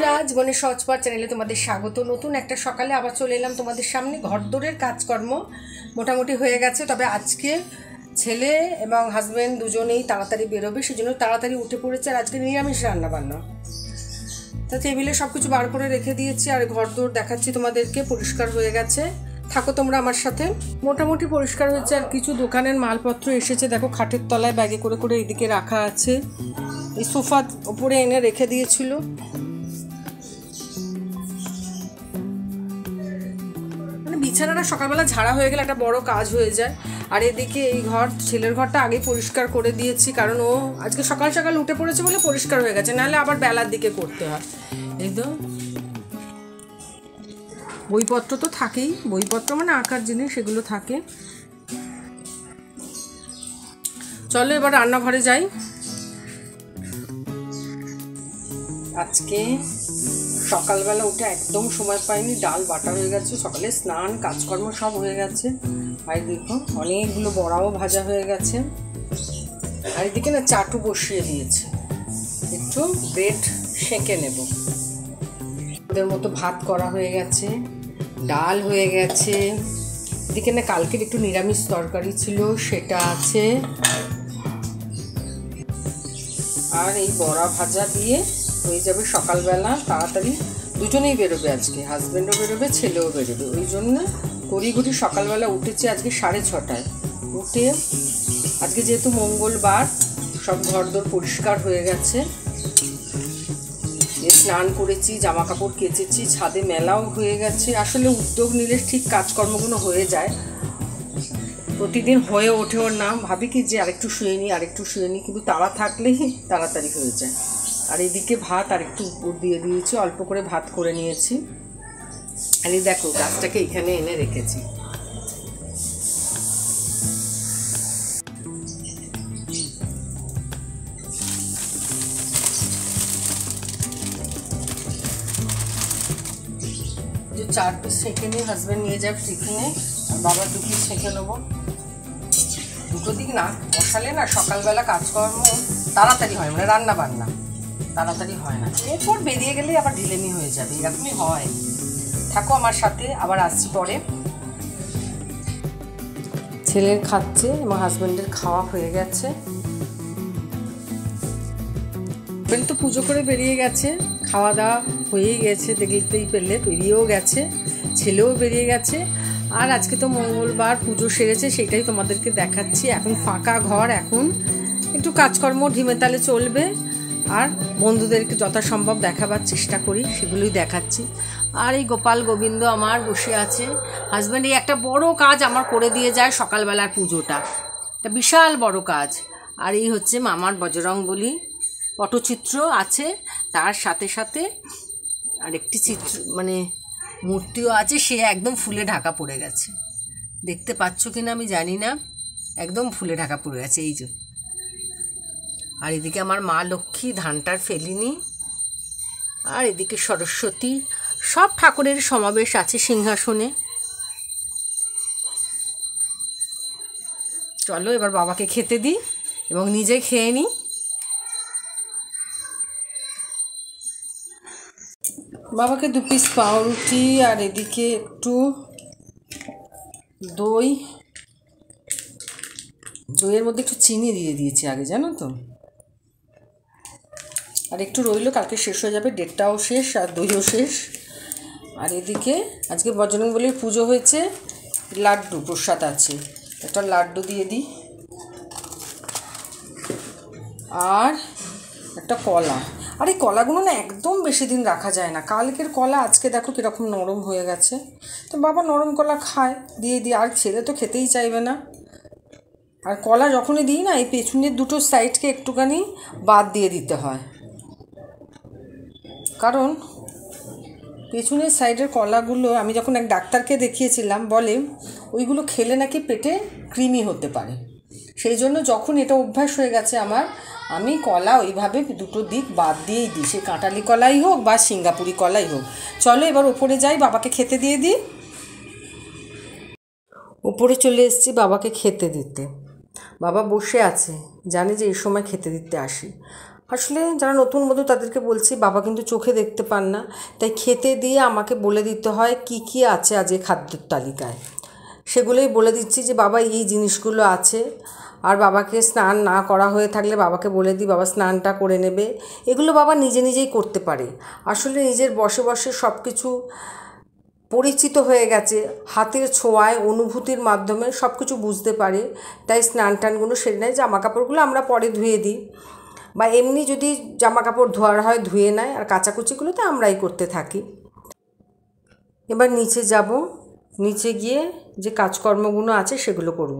বন্ধুরা, জীবনের সহজপাঠ চ্যানেলে তোমাদের স্বাগত। নতুন একটা সকালে আবার চলে এলাম তোমাদের সামনে। ঘরদোরের কাজকর্ম মোটামুটি হয়ে গেছে, তবে আজকে ছেলে এবং হাজব্যান্ড দুজনেই তাড়াতাড়ি বেরোবে, সেজন্য তাড়াতাড়ি উঠে পড়েছে। আর আজকে নিরামিষ রান্নাবান্না, তা টেবিলে সব কিছু বার করে রেখে দিয়েছি। আর ঘরদোর দেখাচ্ছি তোমাদেরকে, পরিষ্কার হয়ে গেছে। থাকো তোমরা আমার সাথে। মোটামুটি পরিষ্কার হয়েছে। আর কিছু দোকানের মালপত্র এসেছে, দেখো খাটের তলায় ব্যাগে করে করে এইদিকে রাখা আছে। এই সোফা ওপরে এনে রেখে দিয়েছিল। মানে বিছানাটা সকালবেলা ঝাড়া হয়ে গেলে একটা বড় কাজ হয়ে যায়। আর এদিকে এই ঘর, ছেলের ঘরটা আগেই পরিষ্কার করে দিয়েছি, কারণ ও আজকে সকাল সকাল উঠে পড়েছে বলে পরিষ্কার হয়ে গেছে, নাহলে আবার বেলার দিকে করতে হয়। এই তো বইপত্র তো থাকেই, বইপত্র মানে আঁকার জিনিস, সেগুলো থাকে। চলো এবার রান্নাঘরে যাই। আজকে সকালবেলা উঠে একদম সময় পাইনি, ডাল বাটা হয়ে গেছে, সকালে স্নান কাজকর্ম সব হয়ে গেছে। আর দেখো অনেকগুলো বড়াও ভাজা হয়ে গেছে। আর এদিকে না চাটু বসিয়ে দিয়েছে, একটু ব্রেড সেঁকে নেব। ওদের মতো ভাত করা হয়ে গেছে, ডাল হয়ে গেছে। এদিকে না কালকের একটু নিরামিষ তরকারি ছিল, সেটা আছে। আর এই বড়া ভাজা দিয়ে হয়ে যাবে সকালবেলা। তাড়াতাড়ি দুজনেই বেরোবে, আজকে হাজব্যান্ডও বেরোবে, ছেলেও বেরোবে। ওই জন্য তড়িঘড়ি সকালবেলা উঠেছি আজকে 6:30। উঠে আজকে যেহেতু মঙ্গলবার, সব ঘরদোর পরিষ্কার হয়ে গেছে। স্নান করেছি, জামা কাপড় কেচেছি, ছাদে মেলাও হয়ে গেছে। আসলে উদ্যোগ নিলে ঠিক কাজকর্মগুলো হয়ে যায়, প্রতিদিন হয়ে ওঠেও না। ভাবি কি যে আরেকটু শুয়ে নিই, কিন্তু তাড়া থাকলেই তাড়াতাড়ি হয়ে যায়। আর এদিকে ভাত আর একটু উপর দিয়ে দিয়েছি, অল্প করে ভাত করে নিয়েছি। আর এই দেখো গাছটাকে এখানে এনে রেখেছি। যে 4 পিস সেঁকে নিয়ে হাজব্যান্ড নিয়ে যাবে টিফিনে, আর বাবা 2 পিস সেঁকে নেবো। দুটো দিক না বসালে না সকালবেলা কাজকর্ম তাড়াতাড়ি হয়, মানে রান্না বান্না তাড়াতাড়ি হয় না। এরপর বেরিয়ে গেলে আবার ঢিলেমি হয়ে যাবে, এরকমই হয়। থাকো আমার সাথে, আবার আসছি পরে। ছেলের খাচ্ছে এবং হাজব্যান্ডের খাওয়া হয়ে গেছে। হাজব্যান্ড তো পুজো করে বেরিয়ে গেছে, খাওয়া দাওয়া হয়েই গেছে, দেখতেই পেলে বেরিয়েও গেছে, ছেলেও বেরিয়ে গেছে। আর আজকে তো মঙ্গলবার, পুজো সেরেছে, সেটাই তোমাদেরকে দেখাচ্ছি। এখন ফাঁকা ঘর, এখন একটু কাজকর্ম ঢিমে তালে চলবে। আর বন্ধুদেরকে যথাসম্ভব দেখাবার চেষ্টা করি, সেগুলোই দেখাচ্ছি। আর এই গোপাল গোবিন্দ আমার বসে আছে। হাজব্যান্ড এই একটা বড় কাজ আমার করে দিয়ে যায়, সকালবেলার পুজোটা একটা বিশাল বড় কাজ। আর এই হচ্ছে মামার বজরংবলী পটচিত্র আছে, তার সাথে সাথে আরেকটি চিত্র মানে মূর্তিও আছে, সে একদম ফুলে ঢাকা পড়ে গেছে। দেখতে পাচ্ছ কিনা আমি জানি না, একদম ফুলে ঢাকা পড়ে গেছে এই যে। আর এদিকে আমার মা লক্ষ্মী ধানটার ফেলিনি। আর এদিকে সরস্বতী, সব ঠাকুরের সমাবেশ আছে সিংহাসনে। চলো এবার বাবাকে খেতে দিই এবং নিজে খেয়ে নিই। বাবাকে 2 পিস পাউরুটি, আর এদিকে একটু দইয়ের মধ্যে একটু চিনি দিয়ে দিয়েছি আগে, জানো তো। আর একটু রইলো, কালকে শেষ হয়ে যাবে, ডেটটাও শেষ আর দইও শেষ। আর এদিকে আজকে বজরংবলীর পুজো হয়েছে, লাড্ডু প্রসাদ আছে, একটা লাড্ডু দিয়ে দিই। আর একটা কলা। আর এই কলাগুলো না একদম বেশি দিন রাখা যায় না। কালকের কলা আজকে দেখো কীরকম নরম হয়ে গেছে। তো বাবা নরম কলা খায়, দিয়ে দিই। আর ছেলে তো খেতেই চাইবে না। আর কলা যখনই দিই না, এই পেছনের দুটো সাইডকে একটুখানি বাদ দিয়ে দিতে হয়, কারণ পেছনের সাইডের কলাগুলো আমি যখন এক ডাক্তারকে দেখিয়েছিলাম, বলে ওইগুলো খেলে নাকি পেটে কৃমি হতে পারে। সেই জন্য যখন এটা অভ্যাস হয়ে গেছে আমার, আমি কলা ওইভাবে দুটো দিক বাদ দিয়েই দিই, সে কাঁটালি কলাই হোক বা সিঙ্গাপুরি কলাই হোক। চলো এবার ওপরে যাই, বাবাকে খেতে দিয়ে দিই। উপরে চলে এসেছি বাবাকে খেতে দিতে। বাবা বসে আছে, জানে যে এই সময় খেতে দিতে আসি। আসলে যারা নতুন বধূ তাদেরকে বলছি, বাবা কিন্তু চোখে দেখতে পান না, তাই খেতে দিয়ে আমাকে বলে দিতে হয় কি কি আছে আজকে খাদ্যের তালিকায়। সেগুলোই বলে দিচ্ছি যে বাবা এই জিনিসগুলো আছে। আর বাবাকে স্নান না করা হয়ে থাকলে বাবাকে বলে দিই বাবা স্নানটা করে নেবে। এগুলো বাবা নিজে নিজেই করতে পারে। আসলে নিজের বসে বসে সব কিছু পরিচিত হয়ে গেছে, হাতের ছোঁয়ায় অনুভূতির মাধ্যমে সব কিছু বুঝতে পারে। তাই স্নান টানগুলো সেরে নেয়। জামা কাপড়গুলো আমরা পরে ধুয়ে দিই, বা এমনি যদি জামা কাপড় ধোয়ার হয় ধুয়ে নেয়, আর কাচাকুচিগুলো তো আমরাই করতে থাকি। এবার নিচে যাব, নিচে গিয়ে যে কাজকর্মগুলো আছে সেগুলো করব।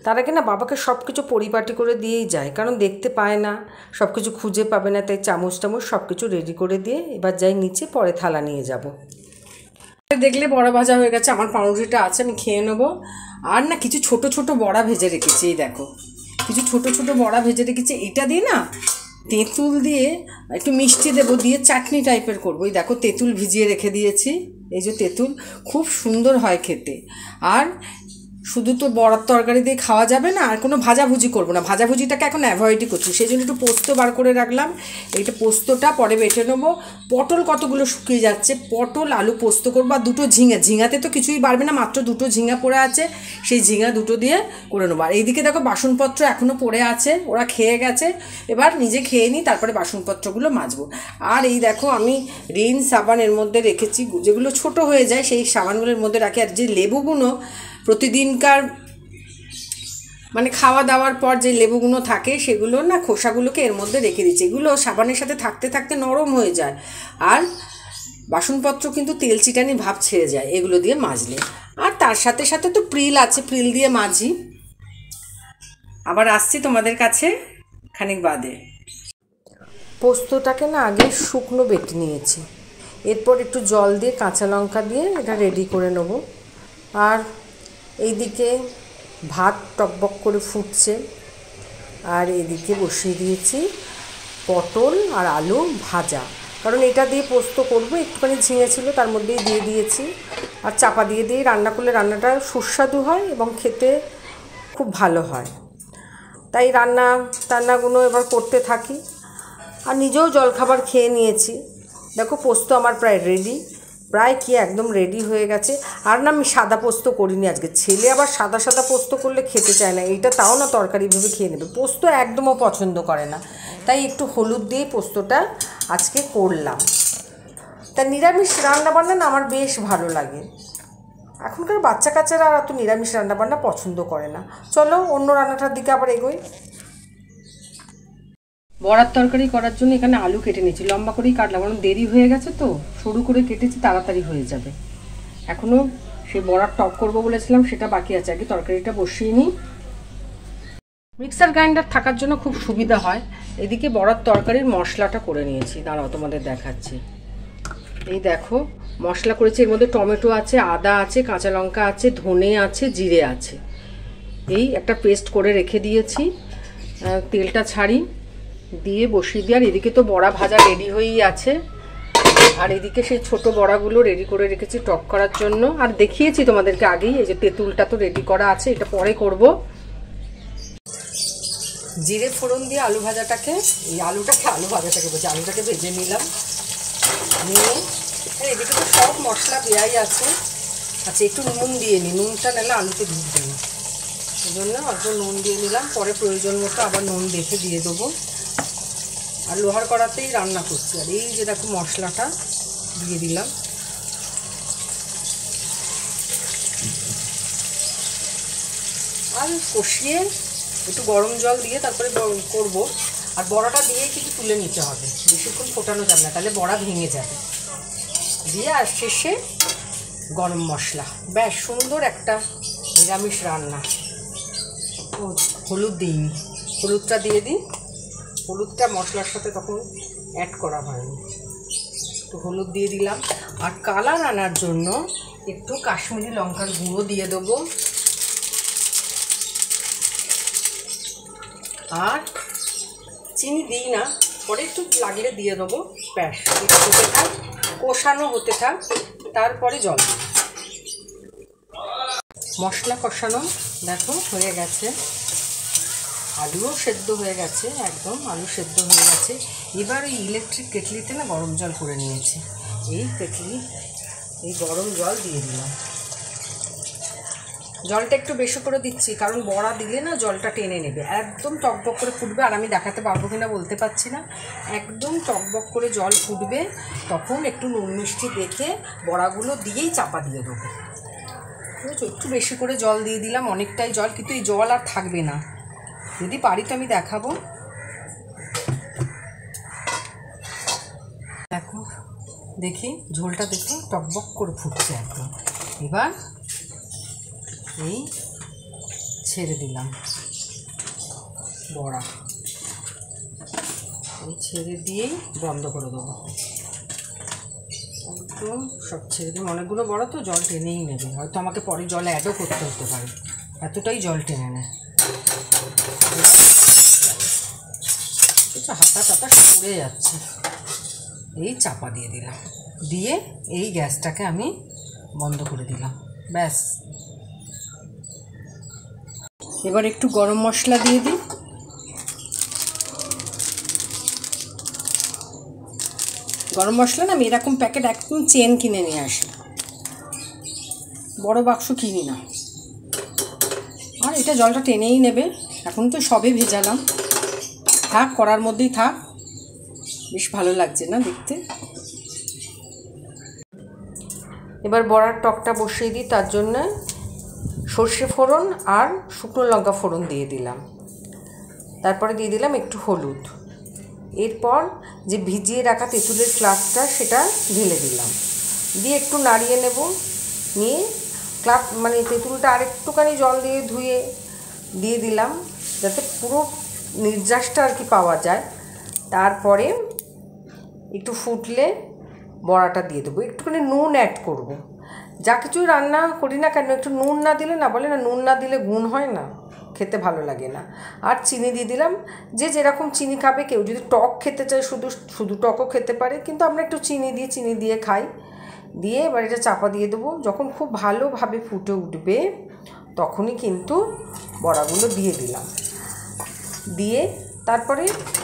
তার আগে না বাবাকে সব কিছু পরিপাটি করে দিয়েই যায়, কারণ দেখতে পায় না, সব কিছু খুঁজে পাবে না, তাই চামচ টামচ সব কিছু রেডি করে দিয়ে এবার যাই নিচে, পরে থালা নিয়ে যাব। দেখলে বড়া ভাজা হয়ে গেছে, আমার পাউরুটিটা আছে, আমি খেয়ে নেবো। আর না কিছু ছোট ছোট বড়া ভেজে রেখেছি, এই দেখো কিছু ছোট ছোট বড়া ভেজে রেখেছি। এটা দিয়ে না তেঁতুল দিয়ে একটু মিষ্টি দেবো, দিয়ে চাটনি টাইপের করবো। এই দেখো তেঁতুল ভিজিয়ে রেখে দিয়েছি, এই যে তেঁতুল, খুব সুন্দর হয় খেতে। আর শুধু তো বড়ার তরকারি দিয়ে খাওয়া যাবে না, আর কোনো ভাজাভুজি করবো না, ভাজাভুজিটাকে এখন অ্যাভয়েডই করছি, সেই জন্য একটু পোস্ত বার করে রাখলাম। এইটা পোস্তটা পরে বেটে নেবো। পটল কতগুলো শুকিয়ে যাচ্ছে, পটল আলু পোস্ত করবো। আর দুটো ঝিঙে, ঝিঙাতে তো কিছুই বাড়বে না, মাত্র দুটো ঝিঙা পড়ে আছে, সেই ঝিঙা দুটো দিয়ে করে নেবো। আর এইদিকে দেখো বাসনপত্র এখনও পড়ে আছে, ওরা খেয়ে গেছে, এবার নিজে খেয়ে নিই, তারপরে বাসনপত্রগুলো মাজবো। আর এই দেখো আমি রিন সাবানের মধ্যে রেখেছি, যেগুলো ছোট হয়ে যায় সেই সাবানগুলোর মধ্যে রাখি। আর যে লেবুগুলো প্রতিদিনকার মানে খাওয়া দাওয়ার পর যে লেবুগুলো থাকে সেগুলো না খোসাগুলোকে এর মধ্যে রেখে দিচ্ছি। এগুলো সাবানের সাথে থাকতে থাকতে নরম হয়ে যায়, আর বাসনপত্র কিন্তু তেল চিটানি ভাব ছেড়ে যায় এগুলো দিয়ে মাজলে। আর তার সাথে সাথে তো প্রিল আছে, প্রিল দিয়ে মাজি। আবার আসছি তোমাদের কাছে খানিক বাদে। পোস্তটাকে না আগে শুকনো বেটে নিয়েছি, এরপর একটু জল দিয়ে কাঁচা লঙ্কা দিয়ে এটা রেডি করে নেব। আর এইদিকে ভাত টকবক করে ফুটছে, আর এদিকে বসিয়ে দিয়েছি পটল আর আলু ভাজা, কারণ এটা দিয়ে পোস্ত করব। একটুখানি ঝিঙে ছিল তার মধ্যেই দিয়ে দিয়েছি, আর চাপা দিয়ে দিয়ে রান্না করলে রান্নাটা সুস্বাদু হয় এবং খেতে খুব ভালো হয়। তাই রান্নাগুলো এবার করতে থাকি, আর নিজেও জলখাবার খেয়ে নিয়েছি। দেখো পোস্ত আমার প্রায় রেডি, প্রায় কি একদম রেডি হয়ে গেছে। আর না আমি সাদা পোস্ত করিনি আজকে, ছেলে আবার সাদা সাদা পোস্ত করলে খেতে চায় না, এইটা তাও না তরকারিভাবে খেয়ে নেবে, পোস্ত একদমও পছন্দ করে না, তাই একটু হলুদ দিয়ে পোস্তটা আজকে করলাম। তা নিরামিষ রান্নাবান্না না আমার বেশ ভালো লাগে। এখনকার বাচ্চা কাচ্চারা আর অত নিরামিষ রান্নাবান্না পছন্দ করে না। চলো অন্য রান্নাটার দিকে আবার এগোই। বড়ার তরকারি করার জন্য এখানে আলু কেটে নিয়েছি, লম্বা করেই কাটলাম, কারণ দেরি হয়ে গেছে তো, সরু করে কেটেছি, তাড়াতাড়ি হয়ে যাবে। এখনও সেই বড়ার টক করবো বলেছিলাম, সেটা বাকি আছে, আগে তরকারিটা বসিয়ে নিই। মিক্সার গ্রাইন্ডার থাকার জন্য খুব সুবিধা হয়। এদিকে বড়ার তরকারির মশলাটা করে নিয়েছি, দাঁড়াও তোমাদের দেখাচ্ছি। এই দেখো মশলা করেছি, এর মধ্যে টমেটো আছে, আদা আছে, কাঁচা লঙ্কা আছে, ধনে আছে, জিরে আছে, এই একটা পেস্ট করে রেখে দিয়েছি। তেলটা ছাড়ি দিয়ে বসিয়ে দিই। আর এদিকে তো বড়া ভাজা রেডি হয়েই আছে, আর এদিকে সেই ছোট বড়াগুলো রেডি করে রেখেছি টক করার জন্য। আর দেখিয়েছি তোমাদেরকে আগেই, এই যে তেঁতুলটা তো রেডি করা আছে, এটা পরে করব। জিরে ফোড়ন দিয়ে আলু ভাজাটাকে বলছি, আলুটাকে ভেজে নিলাম, নিয়ে এদিকে তো সব মশলা দেওয়াই আছে। আচ্ছা একটু নুন দিয়ে নিই, নুনটা নাহলে আলুতে ঢুকবে না, এই জন্য অল্প নুন দিয়ে নিলাম, পরে প্রয়োজন মতো আবার নুন দেখে দিয়ে দেবো। আর লোহার কড়াতেই রান্না করছি। আর এই যে দেখো মশলাটা দিয়ে দিলাম, আর কষিয়ে একটু গরম জল দিয়ে তারপরে করব। আর বড়াটা দিয়ে কিন্তু তুলে নিতে হবে, বেশিক্ষণ ফোটানো যাবে না, তাহলে বড়া ভেঙে যাবে। দিয়ে আর শেষে গরম মশলা, বেশ সুন্দর একটা নিরামিষ রান্না। ও হলুদ দিইনি, হলুদটা দিয়ে দিই, হলুদটা মশলার সাথে তখন অ্যাড করা হয়নি, তো হলুদ দিয়ে দিলাম। আর কালার আনার জন্য একটু কাশ্মীরি লঙ্কার গুঁড়ো দিয়ে দেবো, আর চিনি দিই না, পরে একটু লাগলে দিয়ে দেবো। ব্যাস একটু হতে থাক, কষানো হতে থাক, তারপরে জল। মশলা কষানো দেখো হয়ে গেছে, আলুও সেদ্ধ হয়ে গেছে, একদম আলু সেদ্ধ হয়ে গেছে। এবার ওই ইলেকট্রিক কেটলিতে না গরম জল করে নিয়েছি, এই কেটলি এই গরম জল দিয়ে দিলাম। জলটা একটু বেশি করে দিচ্ছি, কারণ বড়া দিলে না জলটা টেনে নেবে। একদম টকবক করে ফুটবে, আর আমি দেখাতে পারবো কিনা বলতে পারছি না। একদম টকবক করে জল ফুটবে, তখন একটু নুন মিষ্টি দেখে বড়াগুলো দিয়েই চাপা দিয়ে দেবো। বুঝেছো, একটু বেশি করে জল দিয়ে দিলাম, অনেকটাই জল, কিন্তু এই জল আর থাকবে না। যদি পারি তো আমি দেখাবো। দেখো, দেখি ঝোলটা দেখো টকবক করে ফুটছে একদম। এবার এই ছেড়ে দিলাম বড়া, এই ছেড়ে দিয়েই বন্ধ করে দেবো। একদম সব ছেড়ে দিই, অনেকগুলো বড়া তো জল টেনেই নেবে, হয়তো আমাকে পরে জল অ্যাডও করতে হতে পারে, এতটাই জল টেনে নেয়। হাতা টাতা পড়ে যাচ্ছে, এই চাপা দিয়ে দিলাম, দিয়ে এই গ্যাসটাকে আমি বন্ধ করে দিলাম, ব্যাস। এবার একটু গরম মশলা দিয়ে দিই। গরম মশলা না আমি এরকম প্যাকেট একদম চেন কিনে নিয়ে আসি, বড় বাক্স কিনি না। আর এটা জলটা টেনেই নেবে, এখন তো সবে ভেজালাম, থাক করার মধ্যেই থাক, বেশ ভালো লাগছে না দেখতে। এবার বড়ার টকটা বসিয়ে দিই, তার জন্য সর্ষে ফোড়ন আর শুকনো লঙ্কা ফোড়ন দিয়ে দিলাম, তারপরে দিয়ে দিলাম একটু হলুদ। এরপর যে ভিজিয়ে রাখা তেঁতুলের ক্লাবটা সেটা ঢেলে দিলাম, দিয়ে একটু নাড়িয়ে নেব। নিয়ে ক্লাব মানে তেঁতুলটা আরেকটুখানি জল দিয়ে ধুয়ে দিয়ে দিলাম, যাতে পুরো নির্যাসটা আর কি পাওয়া যায়। তারপরে একটু ফুটলে বড়াটা দিয়ে দেবো, একটুখানি নুন অ্যাড করব। যা কিছু রান্না করি না কেন একটু নুন না দিলে না, বলে না নুন না দিলে গুণ হয় না, খেতে ভালো লাগে না। আর চিনি দিয়ে দিলাম, যে যেরকম চিনি খাবে, কেউ যদি টক খেতে চায় শুধু শুধু টকও খেতে পারে, কিন্তু আমরা একটু চিনি দিয়ে খাই। দিয়ে এবার এটা চাপা দিয়ে দেবো। যখন খুব ভালোভাবে ফুটে উঠবে তখনই কিন্তু বড়াগুলো দিয়ে দিলাম, দিয়ে তারপরে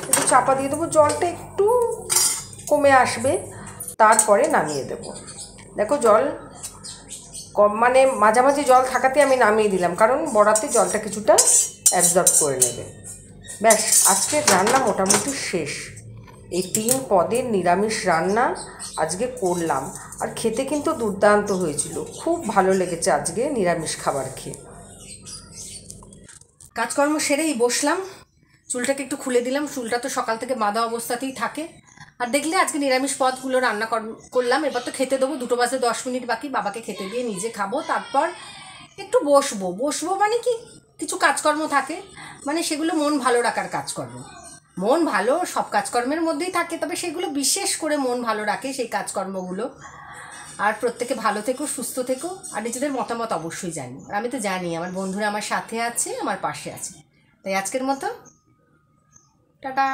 একটু চাপা দিয়ে দেবো, জলটা একটু কমে আসবে, তারপরে নামিয়ে দেব। দেখো জল কম মানে মাঝামাঝি জল থাকাতে আমি নামিয়ে দিলাম, কারণ বড়াতে জলটা কিছুটা অ্যাবজর্ব করে নেবে। ব্যাস, আজকের রান্না মোটামুটি শেষ। এই 3 পদের নিরামিষ রান্না আজকে করলাম, আর খেতে কিন্তু দুর্দান্ত হয়েছিল, খুব ভালো লেগেছে আজকে নিরামিষ খাবার খেয়ে। কাজকর্ম সেরেই বসলাম, চুলটাকে একটু খুলে দিলাম, চুলটা তো সকাল থেকে বাঁধা অবস্থাতেই থাকে। আর দেখলে আজকে নিরামিষ পদগুলো রান্না করলাম। এবার তো খেতে দেবো, 2 বাজতে 10 মিনিট বাকি, বাবাকে খেতে দিয়ে নিজে খাবো, তারপর একটু বসবো মানে কি কিছু কাজকর্ম থাকে, মানে সেগুলো মন ভালো রাখার কাজকর্ম। মন ভালো সব কাজকর্মের মধ্যেই থাকে, তবে সেগুলো বিশেষ করে মন ভালো রাখে সেই কাজকর্মগুলো। আর প্রত্যেকে ভালো থেকো, সুস্থ থেকো, আর নিজেদের মতামত অবশ্যই জানি। আর আমি তো জানি আমার বন্ধুরা আমার সাথে আছে, আমার পাশে আছে। তাই আজকের মতো টাটা।